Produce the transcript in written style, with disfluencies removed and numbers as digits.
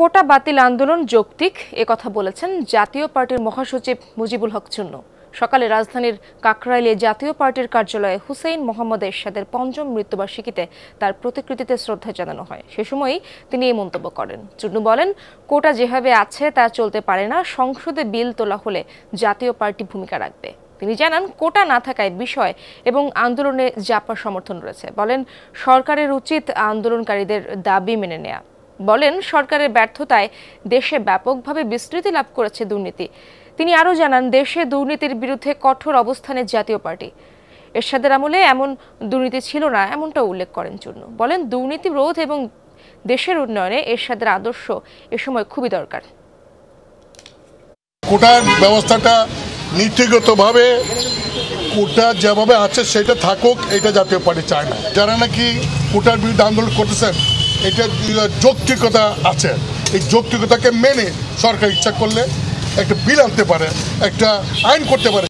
কোটা বাতিল আন্দোলন যৌক্তিক একথা বলেছেন জাতীয় পার্টির মহাসচিব মুজিবুল হক চুন্নু। সকালে রাজধানীর কাকরাইলে জাতীয় পার্টির কার্যালয়ে হুসেইন মোহাম্মদ এরশাদের পঞ্চম মৃত্যুবার্ষিকীতে তার প্রতিকৃতিতে শ্রদ্ধা জানানো হয়। সে সময়ই তিনি এই মন্তব্য করেন। চুন্নু বলেন, কোটা যেভাবে আছে তা চলতে পারে না, সংসদে বিল তোলা হলে জাতীয় পার্টি ভূমিকা রাখবে। তিনি জানান, কোটা না থাকায় বিষয় এবং আন্দোলনে জাপার সমর্থন রয়েছে। বলেন, সরকারের উচিত আন্দোলনকারীদের দাবি মেনে নেয়া। বলেন, সরকারের ব্যর্থতায় দেশে ব্যাপকভাবে বিস্তৃতি লাভ করেছে দুর্নীতি। তিনি আরও জানান, দেশে দুর্নীতির বিরুদ্ধে কঠোর অবস্থানে জাতীয় পার্টি। এরশাদের আমলে এমন দুর্নীতি ছিল না, এমনটা উল্লেখ করেন চুন্নু। বলেন, দুর্নীতি রোধ এবং দেশের উন্নয়নে এরশাদের আদর্শ এ সময় খুবই দরকার। কোটার ব্যবস্থাটা নীতিগতভাবে কোটা যেভাবে আছে সেটা থাকুক, এটা জাতীয় পার্টি চায় না। যারা নাকি কোটার বিরুদ্ধে আন্দোলন করতেছেন, এটা যৌক্তিকতা আছে। এই যৌক্তিকতাকে মেনে সরকার ইচ্ছা করলে একটা বিল আনতে পারে, একটা আইন করতে পারে।